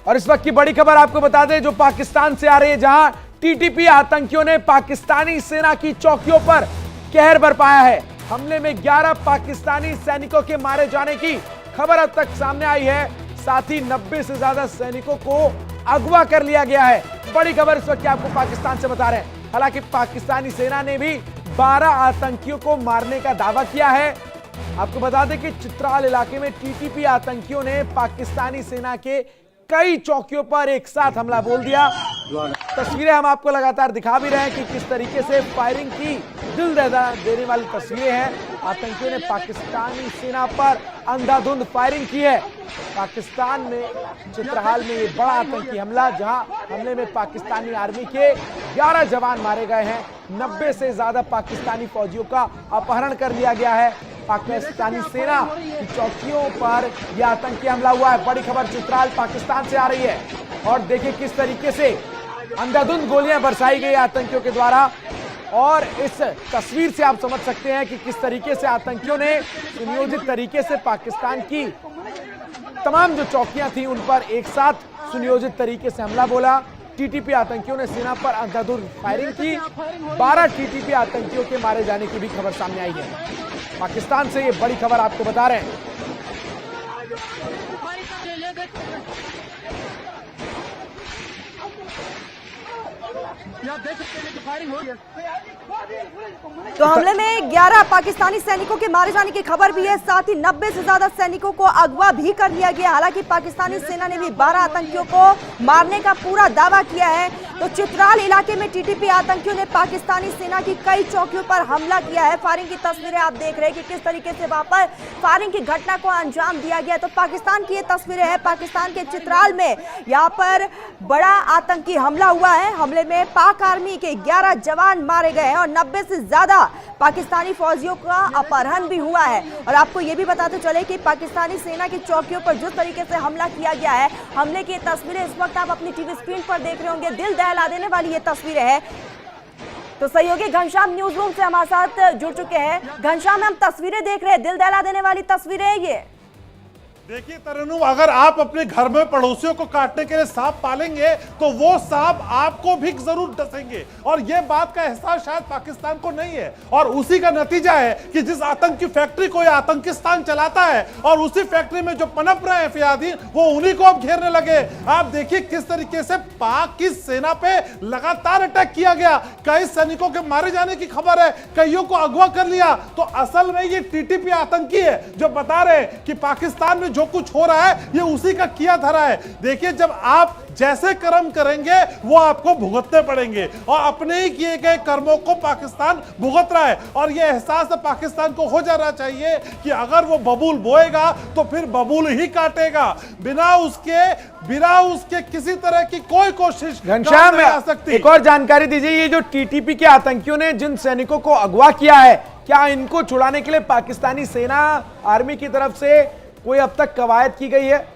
और इस वक्त की बड़ी खबर आपको बता दें जो पाकिस्तान से आ रही है, जहां टीटीपी आतंकियों ने पाकिस्तानी सेना की चौकियों पर कहर बरपाया है। हमले में 11 पाकिस्तानी सैनिकों के मारे जाने की खबर अब तक सामने आई है। साथ ही 90 से ज्यादा सैनिकों को अगवा कर लिया गया है। बड़ी खबर इस वक्त आपको पाकिस्तान से बता रहे हैं। हालांकि पाकिस्तानी सेना ने भी 12 आतंकियों को मारने का दावा किया है। आपको बता दें कि चित्राल इलाके में टीटीपी आतंकियों ने पाकिस्तानी सेना के कई चौकियों पर एक साथ हमला बोल दिया। तस्वीरें हम आपको लगातार दिखा भी रहे हैं कि किस तरीके से फायरिंग की दिल दहला देने वाली तस्वीरें हैं। आतंकियों ने पाकिस्तानी सेना पर अंधाधुंध फायरिंग की है। पाकिस्तान में चित्रहाल में ये बड़ा आतंकी हमला, जहां हमले में पाकिस्तानी आर्मी के 11 जवान मारे गए हैं। 90 से ज्यादा पाकिस्तानी फौजियों का अपहरण कर लिया गया है। पाकिस्तानी सेना की चौकियों पर यह आतंकी हमला हुआ है। बड़ी खबर चित्राल पाकिस्तान से आ रही है और देखिए किस तरीके से अंधाधुंध गोलियां बरसाई गई आतंकियों के द्वारा। और इस तस्वीर से आप समझ सकते हैं कि किस तरीके से आतंकियों ने सुनियोजित तरीके से पाकिस्तान की तमाम जो चौकियां थी उन पर एक साथ सुनियोजित तरीके से हमला बोला। टीटीपी आतंकियों ने सेना पर अंधाधुंध फायरिंग की। 12 टीटीपी आतंकियों के मारे जाने की भी खबर सामने आई है। पाकिस्तान से ये बड़ी खबर आपको बता रहे हैं। तो हमले में 11 पाकिस्तानी सैनिकों के मारे जाने की खबर भी है। साथ ही 90 से ज्यादा सैनिकों को अगवा भी कर लिया गया। हालांकि पाकिस्तानी सेना ने भी 12 आतंकियों को मारने का पूरा दावा किया है। तो चित्राल इलाके में टीटीपी आतंकियों ने पाकिस्तानी सेना की कई चौकियों पर हमला किया है। फायरिंग की तस्वीरें आप देख रहे हैं कि किस तरीके से वहां पर फायरिंग की घटना को अंजाम दिया गया। तो पाकिस्तान की ये तस्वीरें हैं। पाकिस्तान के चित्राल में यहाँ पर बड़ा आतंकी हमला हुआ है। हमले में पाक आर्मी के 11 जवान मारे गए हैं और 90 से ज्यादा पाकिस्तानी फौजियों का अपहरण भी हुआ है। और आपको ये भी बताते चले कि पाकिस्तानी सेना की चौकियों पर जिस तरीके से हमला किया गया है, हमले की तस्वीरें इस वक्त आप अपनी टीवी स्क्रीन पर देख रहे होंगे। दिल दहला देने वाली ये तस्वीरें हैं। तो सहयोगी घनश्याम न्यूज रूम से हमारे साथ जुड़ चुके हैं। घनश्याम, हम तस्वीरें देख रहे हैं, दिल दहला देने वाली तस्वीरें हैं ये। देखिए तरन्नुम, अगर आप अपने घर में पड़ोसियों को काटने के लिए सांप पालेंगे तो वो सांप आपको भी जरूर डसेंगे। और ये बात का एहसास शायद पाकिस्तान को नहीं है। और उसी का नतीजा है कि जिस आतंकी फैक्ट्री को ये आतंकिस्तान चलाता है और उसी फैक्ट्री में जो पनप रहे हैं फियादी, वो उन्हीं को अब घेरने लगे। आप देखिए किस तरीके से पाक की सेना पे लगातार अटैक किया गया। कई सैनिकों के मारे जाने की खबर है, कईयों को अगवा कर लिया। तो असल में ये टीटीपी आतंकी है जो बता रहे हैं कि पाकिस्तान में जो कुछ हो रहा है ये उसी का किया धरा है। देखिए, जब आप जैसे कर्म करेंगे वो आपको भुगतने पड़ेंगे और अपने ही किए गए कर्मों को पाकिस्तान भुगत रहा है। और ये एहसास पाकिस्तान को हो जाना चाहिए कि अगर वो बबूल बोएगा तो फिर बबूल ही काटेगा। बिना उसके किसी तरह की कोई कोशिश घनश्याम नहीं आ सकती। एक और जानकारी दीजिए, ये जो टीटीपी के आतंकियों ने जिन सैनिकों को अगवा किया है, क्या इनको छुड़ाने के लिए पाकिस्तानी सेना आर्मी की तरफ से कोई अब तक कवायद की गई है?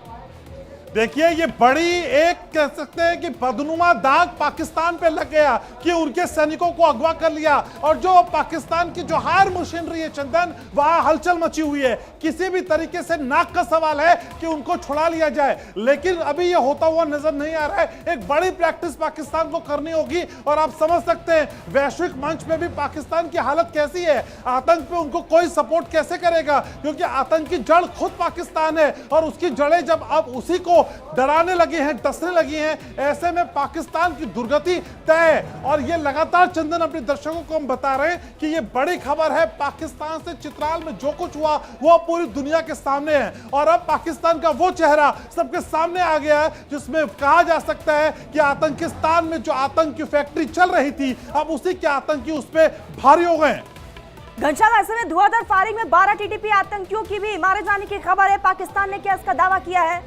देखिए, ये बड़ी एक कह सकते हैं कि बदनुमा दाग पाकिस्तान पे लग गया कि उनके सैनिकों को अगवा कर लिया। और जो पाकिस्तान की जो हायर मशीनरी है चंदन, वहां हलचल मची हुई है। किसी भी तरीके से नाक का सवाल है कि उनको छुड़ा लिया जाए, लेकिन अभी ये होता हुआ नजर नहीं आ रहा है। एक बड़ी प्रैक्टिस पाकिस्तान को करनी होगी। और आप समझ सकते हैं वैश्विक मंच पे भी पाकिस्तान की हालत कैसी है। आतंक पे उनको कोई सपोर्ट कैसे करेगा, क्योंकि आतंक की जड़ खुद पाकिस्तान है। और उसकी जड़ें जब अब उसी को डराने लगी हैं, डसने लगी हैं, ऐसे में पाकिस्तान की दुर्गति तय है। और ये लगातार चंदन अपने दर्शकों को हम बता रहे हैं कि ये बड़ी खबर है। पाकिस्तान से चित्राल में जो कुछ हुआ वो पूरी दुनिया के सामने है। और अब पाकिस्तान का वो चेहरा सबके सामने आ गया है जिसमें कहा जा सकता है कि आतंकिस्तान में जो आतंक की फैक्ट्री चल रही थी, अब उसी के आतंकी उस पर भारी हो गए। घनश्याम, ऐसे में धुआंधार फायरिंग में 12 टीटीपी आतंकियों की भी मारे जाने की खबर है। पाकिस्तान ने क्या इसका दावा किया है?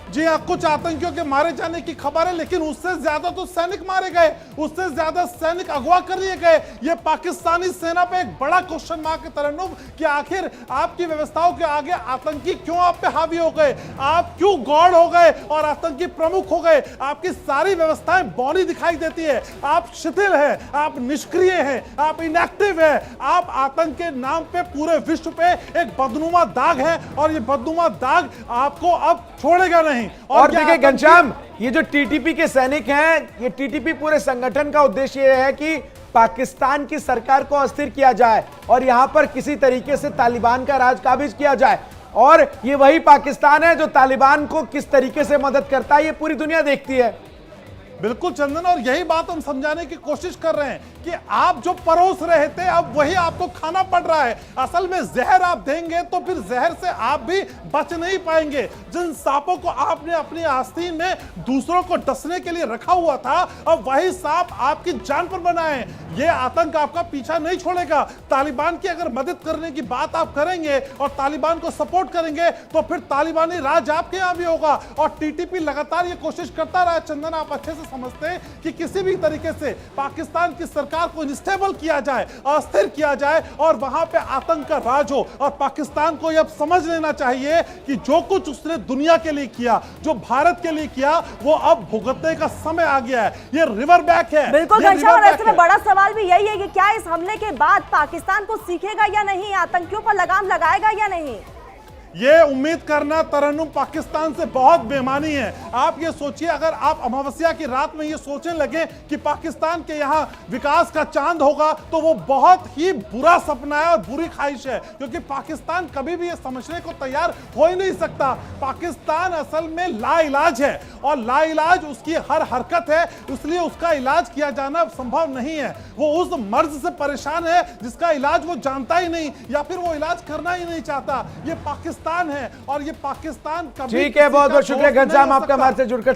जी हाँ, कुछ आतंकियों के मारे जाने की खबर है, लेकिन उससे ज्यादा तो सैनिक मारे गए, उससे ज्यादा सैनिक अगवा कर लिए गए। ये पाकिस्तानी सेना पे एक बड़ा क्वेश्चन मार्क है तरन्नुम कि आखिर आपकी व्यवस्थाओं के आगे आतंकी क्यों आप पे हावी हो गए, आप क्यों गॉड हो गए और आतंकी प्रमुख हो गए। आपकी सारी व्यवस्थाएं बौनी दिखाई देती है, आप शिथिल हैं, आप निष्क्रिय हैं, आप इनएक्टिव हैं। आप आतंक के नाम पे पूरे विश्व पे एक बदनुमा दाग है और ये बदनुमा दाग आपको अब छोड़ेगा नहीं। नहीं। और ये देखिए आतंकी- घनश्याम, ये जो टीटीपी के सैनिक हैं, ये टीटीपी पूरे संगठन का उद्देश्य ये है कि पाकिस्तान की सरकार को अस्थिर किया जाए और यहां पर किसी तरीके से तालिबान का राज काबिज किया जाए। और ये वही पाकिस्तान है जो तालिबान को किस तरीके से मदद करता है, ये पूरी दुनिया देखती है। बिल्कुल चंदन, और यही बात हम समझाने की कोशिश कर रहे हैं कि आप जो परोस रहे थे अब वही आपको खाना पड़ रहा है। असल में जहर आप देंगे तो फिर जहर से आप भी बच नहीं पाएंगे। जिन सांपों को आपने अपनी आस्तीन में दूसरों को डसने के लिए रखा हुआ था, अब वही सांप आपकी जान पर बनाए। ये आतंक आपका पीछा नहीं छोड़ेगा। तालिबान की अगर मदद करने की बात आप करेंगे और तालिबान को सपोर्ट करेंगे तो फिर तालिबानी राज आपके यहां भी होगा। और टीटीपी लगातार ये कोशिश करता रहा। चंदन, आप अच्छे से समझते हैं कि किसी भी तरीके से पाकिस्तान की सरकार को इनस्टेबल किया जाए, अस्थिर किया जाए और वहां पे आतंक का राज हो। और पाकिस्तान को यह समझ लेना चाहिए कि जो कुछ उसने दुनिया के लिए किया, जो भारत के लिए किया, वो अब भुगतने का समय आ गया है। ये रिवर बैक है। बिल्कुल ये घनश्याम, और रिवर ऐसे बैक में है। बड़ा सवाल भी यही है कि क्या इस हमले के बाद पाकिस्तान को सीखेगा या नहीं, आतंकियों पर लगाम लगाएगा या नहीं? ये उम्मीद करना तरन्नुम पाकिस्तान से बहुत बेईमानी है। आप ये सोचिए, अगर आप अमावस्या की रात में ये सोचने लगे कि पाकिस्तान के यहाँ विकास का चांद होगा तो वो बहुत ही बुरा सपना है और बुरी ख्वाहिश है, क्योंकि पाकिस्तान कभी भी ये समझने को तैयार हो ही नहीं सकता। पाकिस्तान असल में लाइलाज है और लाइलाज उसकी हर हरकत है, इसलिए उसका इलाज किया जाना संभव नहीं है। वो उस मर्ज से परेशान है जिसका इलाज वो जानता ही नहीं या फिर वो इलाज करना ही नहीं चाहता। ये पाकिस्तान है और ये पाकिस्तान कभी ठीक है, बहुत बहुत शुक्रिया घनश्याम, आपका हमारे हमारे से जुड़कर